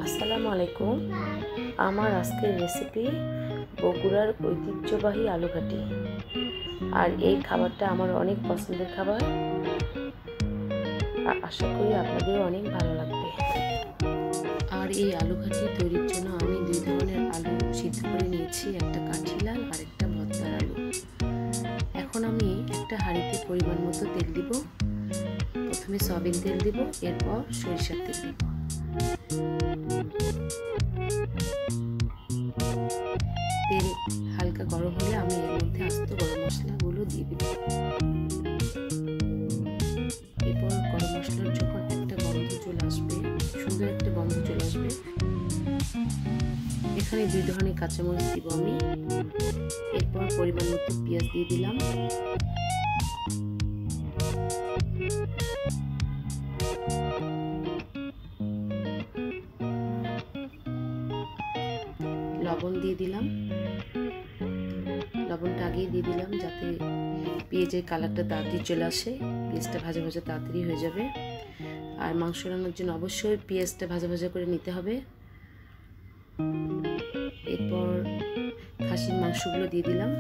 আসসালামু আলাইকুম। আমার আজকের রেসিপি বগুড়ার ঐতিহ্যবাহী আলুঘাটি। আর এই খাবারটা আমার অনেক পছন্দের খাবার, আশা করি আপনাদেরও অনেক ভালো লাগবে। আর এই আলুঘাটি তৈরির জন্য আমি দুই ধরনের আলু সিদ্ধ করে নিয়েছি, একটা কাঠি লাল আর একটা ভর্তার আলু। এখন আমি একটা হাঁড়িতে পরিমাণ মতো তেল দিব। প্রথমে সয়াবিন তেল দিব, এরপর সরিষার তেল দিব। তেল হালকা গরম হলে আমি এর মধ্যে আস্ত গরম মশলাগুলো দিয়ে দিব। এরপর গরম মশলার যখন একটা গন্ধ চলে আসবে, সুন্দর একটা গন্ধ চলে আসবে, এখানে দুই ধরনের কাঁচামরিচ দিব আমি। এরপর পরিমাণ মতো পেঁয়াজ দিয়ে দিলাম। লবণ দিয়ে দিলাম। লবণটা আগেই দিয়ে দিলাম যাতে পেঁয়াজের কালারটা তাড়াতাড়ি চলে আসে, পেঁয়াজটা ভাজা ভাজা তাড়াতাড়ি হয়ে যাবে। আর মাংস রান্নার জন্য অবশ্যই পেঁয়াজটা ভাজা ভাজা করে নিতে হবে। এরপর খাসির মাংসগুলো দিয়ে দিলাম।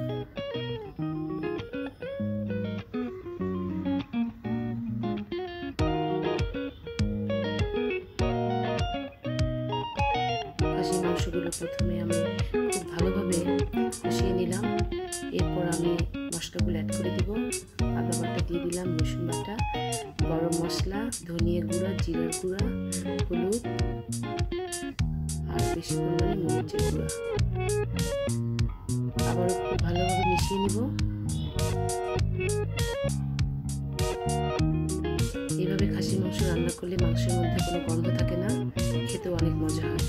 খাসির মাংসগুলো প্রথমে আমি খুব ভালোভাবে কষিয়ে নিলাম। এরপর আমি মশলাগুলো অ্যাড করে দিব। আদা বাটা দিয়ে দিলাম, রসুন বাটা, গরম মশলা, ধনিয়া গুঁড়া, জিরার গুঁড়া, হলুদ আর বেশি পরিমাণে মরিচের গুঁড়া। আবারও খুব ভালোভাবে মিশিয়ে নিব। এইভাবে খাসির মাংস রান্না করলে মাংসের মধ্যে কোনো গন্ধ থাকে না, খেতেও অনেক মজা হয়।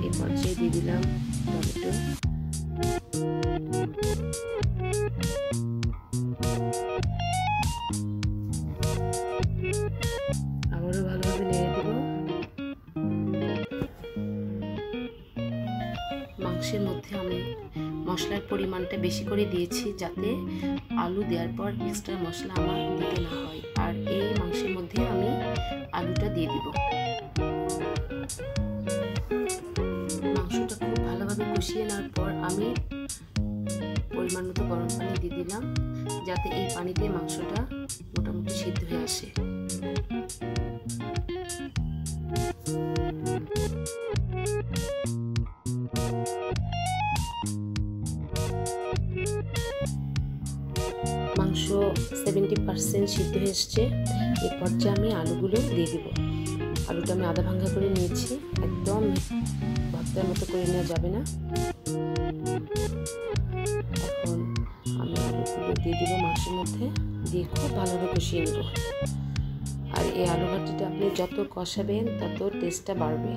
এই পর্যায়ে দিয়ে দিলাম টমেটো। আবারও ভালোভাবে নেড়ে দেব। মাংসের মধ্যে আমি মশলার পরিমাণটা বেশি করে দিয়েছি যাতে আলু দেওয়ার পর এক্সট্রা মশলা আমার দিতে না হয়। আর এই মাংসের মধ্যে আমি আলুটা দিয়ে দিব। মাংসটা খুব ভালোভাবে কষিয়ে নেওয়ার পর আমি পরিমাণ মতো গরম পানি দিয়ে দিলাম যাতে এই পানিতে মাংসটা মোটামুটি সিদ্ধ হয়ে আসে। মাংস 70% সিদ্ধ হয়ে এসছে। এই পর্যায়ে আমি আলুগুলো দিয়ে দিব। আলুটা আমি আধা ভাঙা করে নিয়েছি, একদম ভর্তার মতো করে নেওয়া যাবে না। এখন আমি আলুগুলো দিয়ে দিব মাংসের মধ্যে, দিয়ে খুব ভালোভাবে কষিয়ে নেব। আর এই আলু ভাজিটা আপনি যত কষাবেন তত টেস্টটা বাড়বে।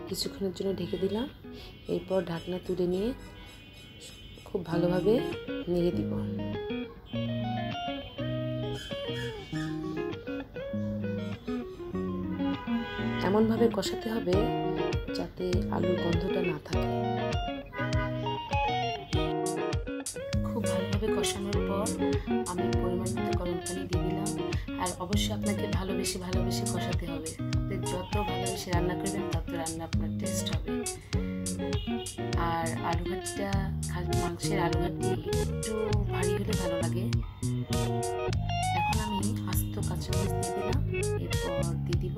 কিছুক্ষণের জন্য ঢেকে দিলাম। এরপর ঢাকনা তুলে নিয়ে খুব ভালোভাবে নেড়ে দিব। এমনভাবে কষাতে হবে যাতে আলুর গন্ধটা না থাকে। খুব ভালোভাবে কষানোর পর আমি পরিমাণ মতো গরম পানি দিয়ে দিলাম। আর অবশ্যই আপনাকে ভালোবেসে কষাতে হবে। আপনি যত ভালোবেসে রান্না করবেন তত রান্না আপনার টেস্ট হবে। আর আলুঘাটিটা, মাংসের আলুঘাটি একটু ভারী হলে ভালো লাগে। এখন আমি আস্ত কাঁচামরিচ দিয়ে দিলাম। এরপর দিয়ে দিব